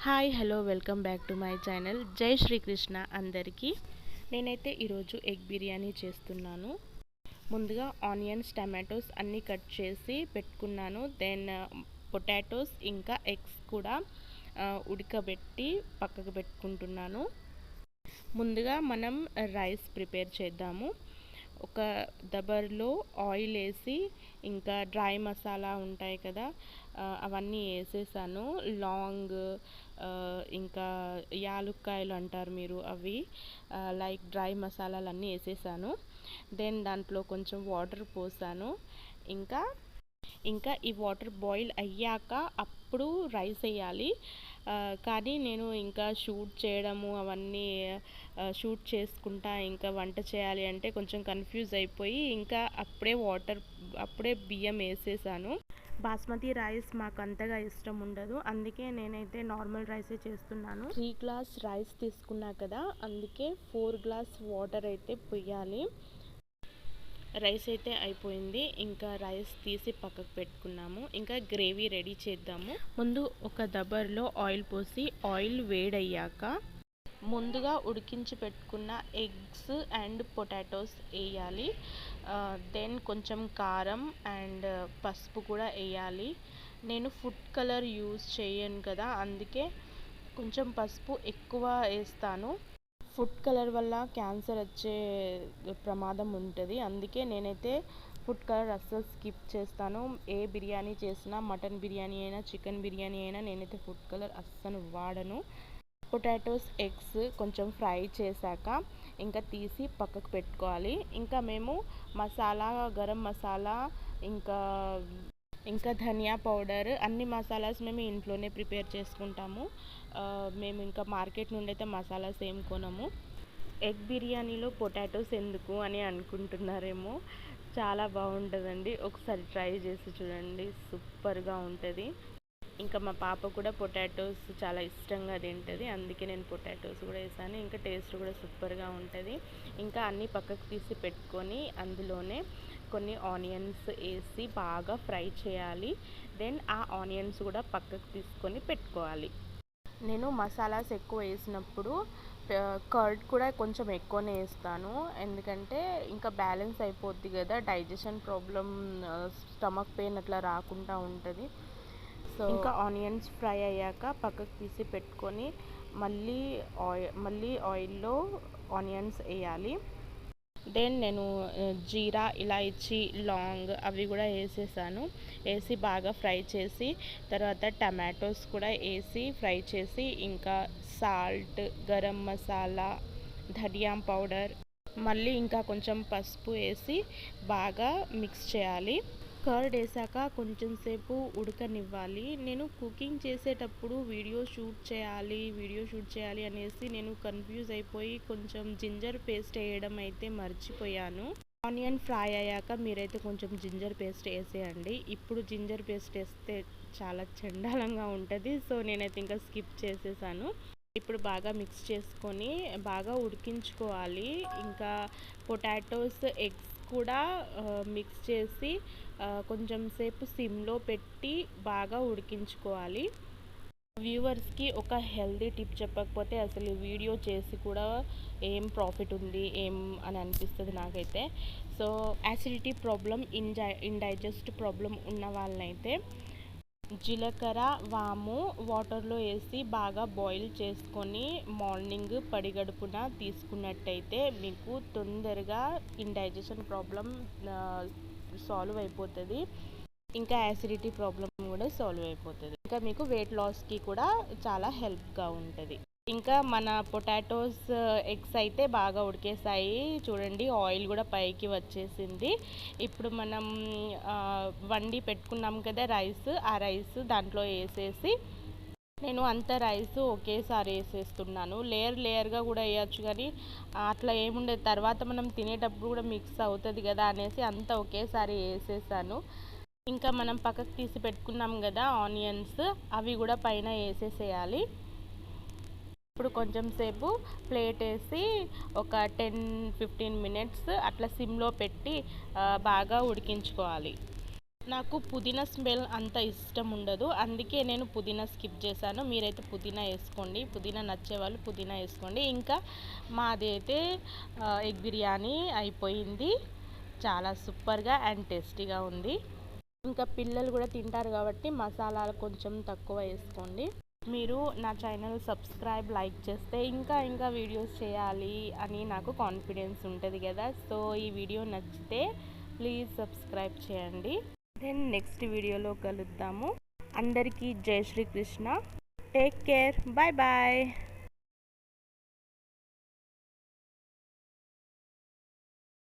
Hi hello welcome back to my channel జై శ్రీకృష్ణ అందరికీ. నేనైతే ఈరోజు ఎగ్ బిర్యానీ చేస్తున్నాను. ముందుగా ఆనియన్స్ టమాటోస్ అన్నీ కట్ చేసి పెట్టుకున్నాను. దెన్ పొటాటోస్ ఇంకా ఎగ్స్ కూడా ఉడకబెట్టి పక్కకు పెట్టుకుంటున్నాను. ముందుగా మనం రైస్ ప్రిపేర్ చేద్దాము. ఒక దబర్లో ఆయిల్ వేసి ఇంకా డ్రై మసాలా ఉంటాయి కదా, అవన్నీ వేసేసాను. లాంగ్ ఇంకా యాలుక్కాయలు అంటారు మీరు, అవి లైక్ డ్రై మసాలాలన్నీ వేసేసాను. దెన్ దాంట్లో కొంచెం వాటర్ పోసాను. ఇంకా ఈ వాటర్ బాయిల్ అయ్యాక అప్పుడు రైస్ వేయాలి. కానీ నేను ఇంకా షూట్ చేయడము అవన్నీ షూట్ చేసుకుంటా ఇంకా వంట చేయాలి అంటే కొంచెం కన్ఫ్యూజ్ అయిపోయి ఇంకా అప్పుడే బియ్యం వేసేసాను. బాస్మతి రైస్ మాకు అంతగా ఇష్టం ఉండదు, అందుకే నేనైతే నార్మల్ రైసే చేస్తున్నాను. 3 గ్లాస్ రైస్ తీసుకున్నా కదా, అందుకే 4 గ్లాస్ వాటర్ అయితే పొయ్యాలి. రైస్ అయితే అయిపోయింది. ఇంకా రైస్ తీసి పక్కకు పెట్టుకున్నాము. ఇంకా గ్రేవీ రెడీ చేద్దాము. ముందు ఒక దబర్లో ఆయిల్ పోసి ఆయిల్ వేడయ్యాక ముందుగా ఉడికించి పెట్టుకున్న ఎగ్స్ అండ్ పొటాటోస్ వేయాలి. దెన్ కొంచెం కారం అండ్ పసుపు కూడా వేయాలి. నేను ఫుడ్ కలర్ యూజ్ చేయను కదా, అందుకే కొంచెం పసుపు ఎక్కువ వేస్తాను. ఫుడ్ కలర్ వల్ల క్యాన్సర్ వచ్చే ప్రమాదం ఉంటుంది, అందుకే నేనైతే ఫుడ్ కలర్ అస్సలు స్కిప్ చేస్తాను. ఏ బిర్యానీ చేసినా, మటన్ బిర్యానీ అయినా చికెన్ బిర్యానీ అయినా నేనైతే ఫుడ్ కలర్ అస్సలు వాడను. పొటాటోస్ ఎగ్స్ కొంచెం ఫ్రై చేశాక ఇంకా తీసి పక్కకు పెట్టుకోవాలి. ఇంకా మేము మసాలా, గరం మసాలా, ఇంకా ధనియా పౌడర్, అన్ని మసాలాస్ మేము ఇంట్లోనే ప్రిపేర్ చేసుకుంటాము. మేము ఇంకా మార్కెట్ నుండి అయితే మసాలాస్ ఏం కొనము. ఎగ్ బిర్యానీలో పొటాటోస్ ఎందుకు అని అనుకుంటున్నారేమో, చాలా బాగుంటుందండి. ఒకసారి ట్రై చేసి చూడండి, సూపర్గా ఉంటుంది. ఇంకా మా పాప కూడా పొటాటోస్ చాలా ఇష్టంగా తింటుంది, అందుకే నేను పొటాటోస్ కూడా వేసాను. ఇంకా టేస్ట్ కూడా సూపర్గా ఉంటుంది. ఇంకా అన్నీ పక్కకు తీసి పెట్టుకొని అందులోనే కొన్ని ఆనియన్స్ వేసి బాగా ఫ్రై చేయాలి. దెన్ ఆ ఆనియన్స్ కూడా పక్కకు తీసుకొని పెట్టుకోవాలి. నేను మసాలాస్ ఎక్కువ వేసినప్పుడు కర్డ్ కూడా కొంచెం ఎక్కువనే వేస్తాను, ఎందుకంటే ఇంకా బ్యాలెన్స్ అయిపోద్ది కదా, డైజెషన్ ప్రాబ్లం, స్టమక్ పెయిన్ అట్లా రాకుండా ఉంటుంది. సో ఇంకా ఆనియన్స్ ఫ్రై అయ్యాక పక్కకు తీసి పెట్టుకొని మళ్ళీ ఆయిల్లో ఆనియన్స్ వేయాలి. దెన్ నేను జీరా, ఇలాయచీ, లాంగ్ అవి కూడా వేసేసాను. వేసి బాగా ఫ్రై చేసి తర్వాత టమాటోస్ కూడా వేసి ఫ్రై చేసి ఇంకా సాల్ట్, గరం మసాలా, ధనియా పౌడర్, మళ్ళీ ఇంకా కొంచెం పసుపు వేసి బాగా మిక్స్ చేయాలి. కర్డ్ వేసాక కొంచెం సేపు ఉడకనివ్వాలి. నేను కుకింగ్ చేసేటప్పుడు వీడియో షూట్ చేయాలి అనేసి నేను కన్ఫ్యూజ్ అయిపోయి కొంచెం జింజర్ పేస్ట్ వేయడం అయితే మర్చిపోయాను. ఆనియన్ ఫ్రై అయ్యాక మీరైతే కొంచెం జింజర్ పేస్ట్ వేసేయండి. ఇప్పుడు జింజర్ పేస్ట్ వేస్తే చాలా చండాలంగా ఉంటుంది, సో నేనైతే ఇంకా స్కిప్ చేసేసాను. ఇప్పుడు బాగా మిక్స్ చేసుకొని బాగా ఉడికించుకోవాలి. ఇంకా పొటాటోస్, ఎగ్స్ కూడా మిక్స్ చేసి కొంచెం సేపు సిమ్లో పెట్టి బాగా ఉడికించుకోవాలి. వ్యూవర్స్కి ఒక హెల్దీ టిప్ చెప్పకపోతే అసలు వీడియో చేసి కూడా ఏం ప్రాఫిట్ ఉంది ఏం అని అనిపిస్తుంది నాకైతే. సో యాసిడిటీ ప్రాబ్లం, ఇండైజెస్ట్ ప్రాబ్లం ఉన్న వాళ్ళనైతే జీలకర్ర, వాము వాటర్లో వేసి బాగా బాయిల్ చేసుకొని మార్నింగ్ పడిగడుపున తీసుకున్నట్టయితే మీకు తొందరగా ఇండైజెషన్ ప్రాబ్లం సాల్వ్ అయిపోతుంది. ఇంకా యాసిడిటీ ప్రాబ్లం కూడా సాల్వ్ అయిపోతుంది. ఇంకా మీకు వెయిట్ లాస్కి కూడా చాలా హెల్ప్గా ఉంటుంది. ఇంకా మన పొటాటోస్, ఎగ్స్ అయితే బాగా ఉడికేసాయి చూడండి, ఆయిల్ కూడా పైకి వచ్చేసింది. ఇప్పుడు మనం వండి పెట్టుకున్నాం కదా రైస్, ఆ రైస్ దాంట్లో వేసేసి నేను అంత రైస్ ఒకేసారి వేసేస్తున్నాను. లేయర్గా కూడా వేయచ్చు, కానీ అట్లా ఏముండదు, తర్వాత మనం తినేటప్పుడు కూడా మిక్స్ అవుతుంది కదా అనేసి అంతా ఒకేసారి వేసేసాను. ఇంకా మనం పక్కకు తీసి పెట్టుకున్నాం కదా ఆనియన్స్, అవి కూడా పైన వేసేసేయాలి. ఇప్పుడు కొంచెం సేపు ప్లేట్ వేసి ఒక 10-15 మినిట్స్ అట్లా సిమ్లో పెట్టి బాగా ఉడికించుకోవాలి. నాకు పుదీనా స్మెల్ అంత ఇష్టం ఉండదు, అందుకే నేను పుదీనా స్కిప్ చేశాను. మీరైతే పుదీనా వేసుకోండి, పుదీనా నచ్చేవాళ్ళు పుదీనా వేసుకోండి. ఇంకా మాది అయితే ఎగ్ బిర్యానీ అయిపోయింది. చాలా సూపర్గా అండ్ టేస్టీగా ఉంది. ఇంకా పిల్లలు కూడా తింటారు కాబట్టి మసాలాలు కొంచెం తక్కువ వేసుకోండి. మీరు నా ఛానల్ సబ్స్క్రైబ్ లైక్ చేస్తే ఇంకా ఇంకా వీడియోస్ చేయాలి అని నాకు కాన్ఫిడెన్స్ ఉంటుంది కదా. సో ఈ వీడియో నచ్చితే ప్లీజ్ సబ్స్క్రైబ్ చేయండి. దెన్ నెక్స్ట్ వీడియోలో కలుద్దాము. అందరికీ జై Srikrishna. Take care. Bye bye.